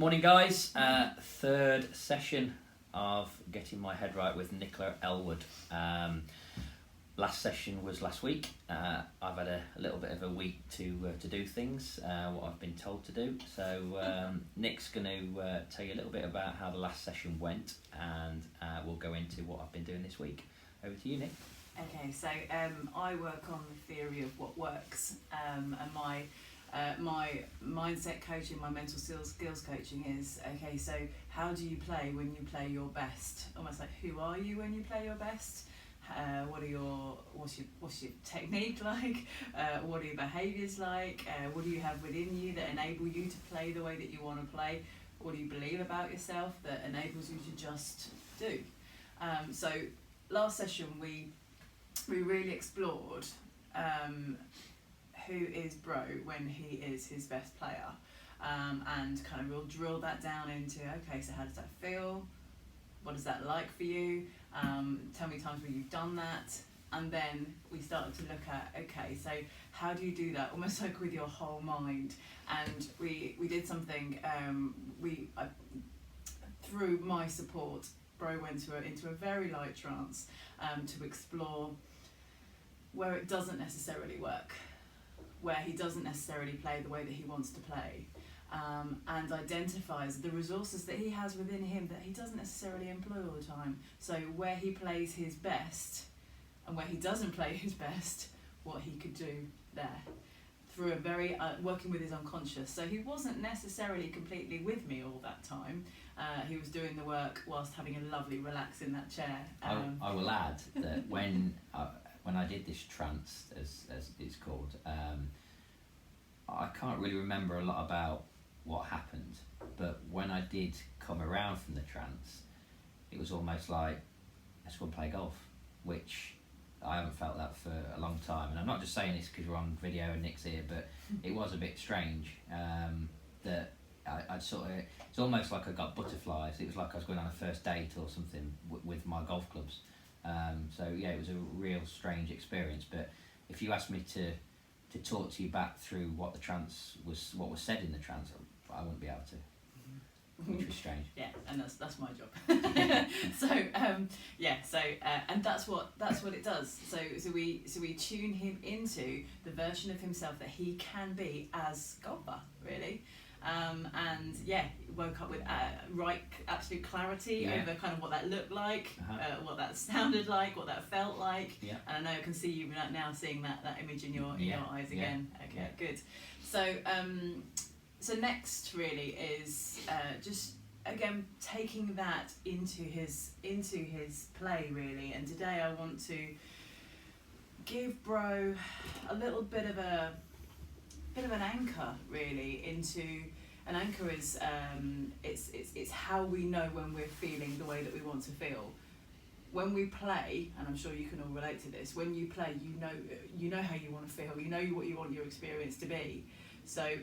Morning guys, third session of Getting My Head Right with Nicola Elwood. Last session was last week. I've had a little bit of a week to do things, what I've been told to do. So Nick's going to tell you a little bit about how the last session went, and we'll go into what I've been doing this week. Over to you, Nick. Okay, so I work on the theory of what works, and my mindset coaching, my mental skills coaching is, okay, so how do you play when you play your best? Almost like, who are you when you play your best? What's your technique like? What are your behaviours like? What do you have within you that enable you to play the way that you want to play? What do you believe about yourself that enables you to just do? So last session we really explored who is Bro when he is his best player, and kind of we'll drill that down into, okay, so how does that feel? What is that like for you? Tell me times where you've done that. And then we started to look at, okay, so how do you do that almost like with your whole mind? And we did something, through my support, Bro went into a very light trance to explore where it doesn't necessarily work, where he doesn't necessarily play the way that he wants to play, and identifies the resources that he has within him that he doesn't necessarily employ all the time. So where he plays his best and where he doesn't play his best, what he could do there through a very working with his unconscious. So he wasn't necessarily completely with me all that time. He was doing the work whilst having a lovely relax in that chair. I will add that when I did this trance, as it's called, I can't really remember a lot about what happened, but when I did come around from the trance, it was almost like, let's go and play golf, which I haven't felt that for a long time. And I'm not just saying this because we're on video and Nick's here, but it was a bit strange that I'd sort of, it's almost like I got butterflies. It was like I was going on a first date or something with my golf clubs. So yeah, it was a real strange experience. But if you asked me to talk to you back through what the trance was, what was said in the trance, I wouldn't be able to, which was strange. Yeah, and that's my job. So and that's what it does. So we tune him into the version of himself that he can be as golfer, really. And yeah, woke up with absolute clarity over kind of what that looked like, what that sounded like, what that felt like. Yeah. And I know I can see you now seeing that image in your eyes again. Yeah. Okay, good. So next really is just again taking that into his play really. And today I want to give Bro a little bit of an anchor really into. An anchor is it's how we know when we're feeling the way that we want to feel. When we play, and I'm sure you can all relate to this, when you play, you know how you want to feel, you know what you want your experience to be. So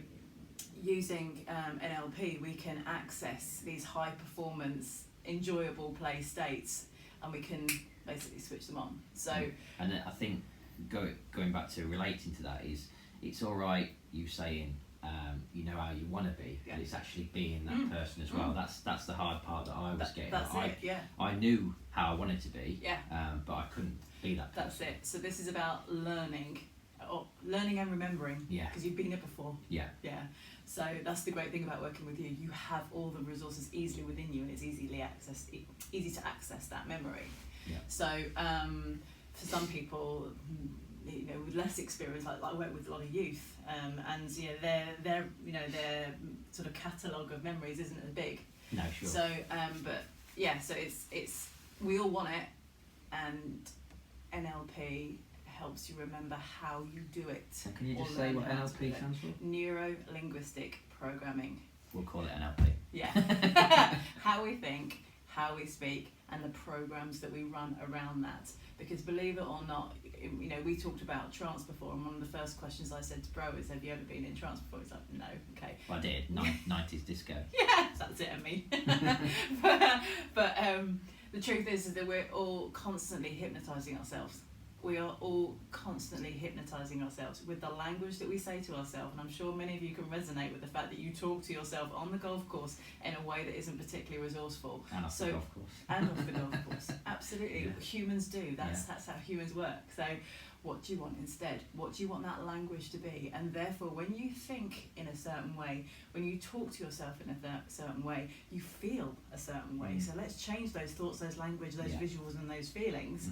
using NLP, we can access these high performance, enjoyable play states, and we can basically switch them on. So and I think going back to relating to that is, it's all right you saying you know how you want to be, but it's actually being that person as well. That's the hard part that I was getting. I knew how I wanted to be, but I couldn't be that person. That's it. So this is about learning and remembering, because you've been it before. Yeah. So that's the great thing about working with you. You have all the resources easily within you, and it's easy to access that memory. Yeah. So for some people, with less experience, like I work with a lot of youth, and their sort of catalogue of memories isn't as big. No, sure. So so it's we all want it, and NLP helps you remember how you do it. And can you just say what NLP stands for? Neuro-linguistic programming. We'll call it NLP. Yeah. How we think, how we speak, and the programs that we run around that. Because believe it or not, we talked about trance before, and one of the first questions I said to Bro is, have you ever been in trance before? He's like, no. Okay. Well, I did. 90s disco. Yeah, that's it, I mean. but the truth is that we're all constantly hypnotising ourselves we are all constantly hypnotising ourselves with the language that we say to ourselves, and I'm sure many of you can resonate with the fact that you talk to yourself on the golf course in a way that isn't particularly resourceful. And off the golf course. And off the golf course, absolutely. Yeah. Humans do. That's Yeah. that's how humans work. So, what do you want instead? What do you want that language to be? And therefore, when you think in a certain way, when you talk to yourself in a certain way, you feel a certain way. So let's change those thoughts, those language, those visuals, and those feelings.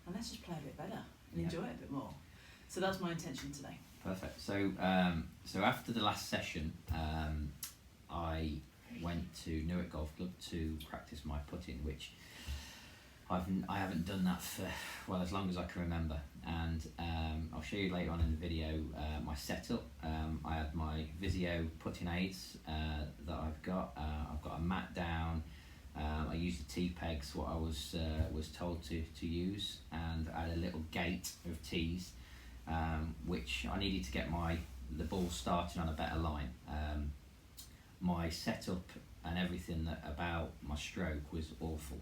And let's just play a bit better and enjoy it a bit more. So that's my intention today. Perfect. So so after the last session, I went to Newark Golf Club to practice my putting, which I haven't done that for, well, as long as I can remember. And I'll show you later on in the video my setup. I had my Visio putting aids that I've got. I've got a mat down. I used the tee pegs, what I was told to use, and I had a little gate of tees, which I needed to get the ball starting on a better line. My setup and everything about my stroke was awful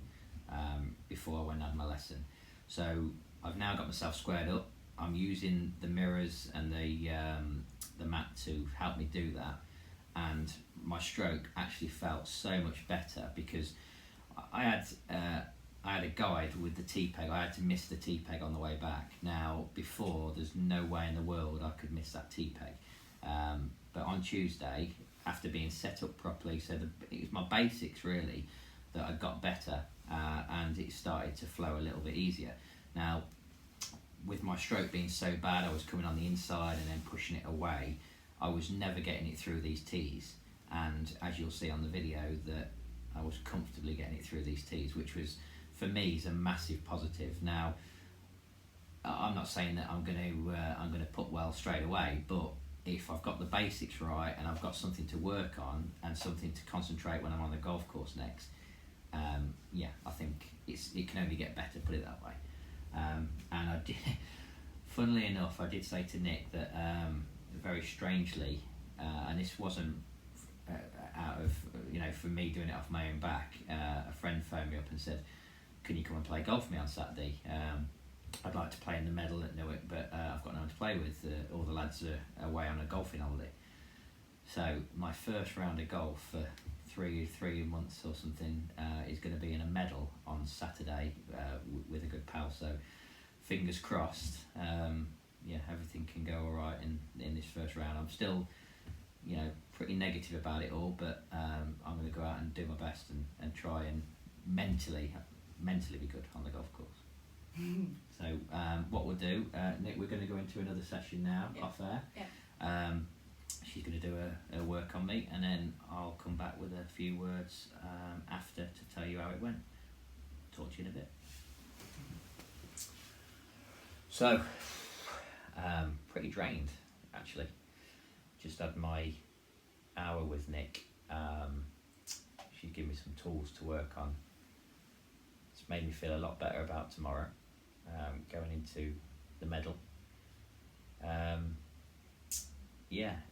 before I went and had my lesson. So I've now got myself squared up. I'm using the mirrors and the mat to help me do that. And my stroke actually felt so much better because I had a guide with the tee peg. I had to miss the tee peg on the way back. Now, before, there's no way in the world I could miss that tee peg. But on Tuesday, after being set up properly, so it was my basics really that I got better, and it started to flow a little bit easier. Now, with my stroke being so bad, I was coming on the inside and then pushing it away. I was never getting it through these tees, and as you'll see on the video, that I was comfortably getting it through these tees, which was, for me, is a massive positive. Now, I'm not saying that I'm going to putt well straight away, but if I've got the basics right and I've got something to work on and something to concentrate when I'm on the golf course next, I think it can only get better, put it that way. And I did, funnily enough, I did say to Nick that very strangely, and this wasn't out of, for me doing it off my own back, a friend phoned me up and said, can you come and play golf with me on Saturday? I'd like to play in the medal at Newark, but I've got no one to play with. All the lads are away on a golfing holiday. So my first round of golf for three months or something is going to be in a medal on Saturday with a good pal. So fingers crossed. Everything can go all right in this first round. I'm still, pretty negative about it all, but I'm going to go out and do my best and try and mentally be good on the golf course. So what we'll do, Nick, we're going to go into another session now, off air. Yeah. She's going to do her work on me, and then I'll come back with a few words after to tell you how it went. Talk to you in a bit. So, pretty drained, actually. Just had my hour with Nick. She's given me some tools to work on. It's made me feel a lot better about tomorrow, going into the medal.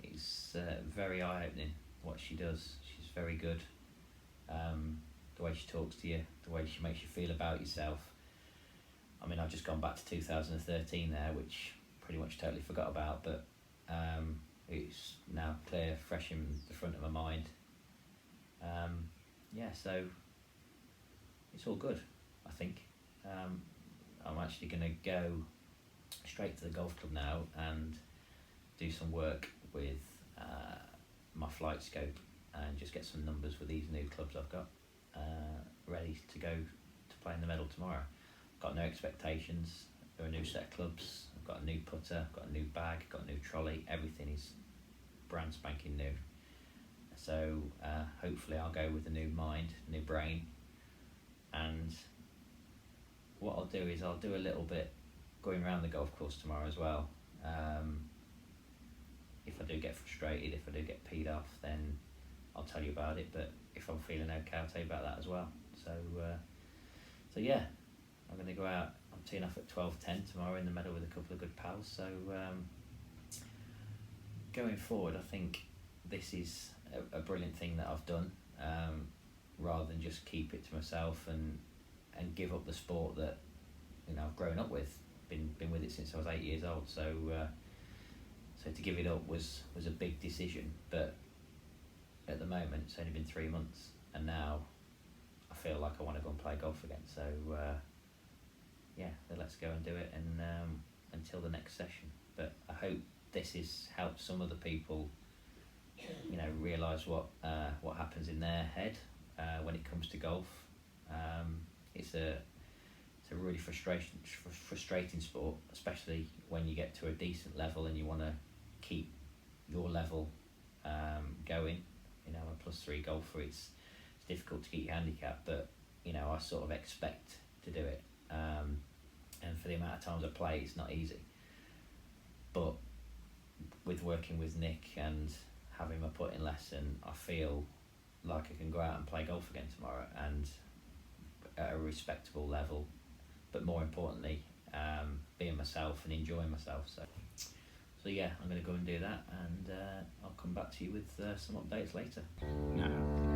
It's very eye-opening what she does. She's very good. The way she talks to you, the way she makes you feel about yourself. I mean, I've just gone back to 2013 there, which pretty much totally forgot about, but it's now clear, fresh in the front of my mind. So it's all good, I think. I'm actually going to go straight to the golf club now and do some work with my flight scope and just get some numbers with these new clubs I've got ready to go to play in the medal tomorrow. Got no expectations. There are a new set of clubs. I've got a new putter, I've got a new bag, got a new trolley. Everything is brand spanking new. So hopefully I'll go with a new mind, new brain. And what I'll do is I'll do a little bit going around the golf course tomorrow as well. If I do get frustrated, if I do get peed off, then I'll tell you about it. But if I'm feeling okay, I'll tell you about that as well. So I'm going to go out. I'm teeing off at 12:10 tomorrow in the medal with a couple of good pals. So going forward, I think this is a brilliant thing that I've done, rather than just keep it to myself and give up the sport that I've grown up with. been with it since I was 8 years old. So so to give it up was a big decision. But at the moment, it's only been 3 months, and now I feel like I want to go and play golf again. So yeah, so let's go and do it, and until the next session. But I hope this has helped some other people, you know, realise what happens in their head when it comes to golf. It's a really frustrating sport, especially when you get to a decent level and you want to keep your level going. You know, a +3 golfer, it's difficult to get your handicap, but you know, I sort of expect to do it. And for the amount of times I play, it's not easy. But with working with Nick and having my putting lesson, I feel like I can go out and play golf again tomorrow, and at a respectable level, but more importantly, being myself and enjoying myself. So yeah, I'm going to go and do that, and I'll come back to you with some updates later. No.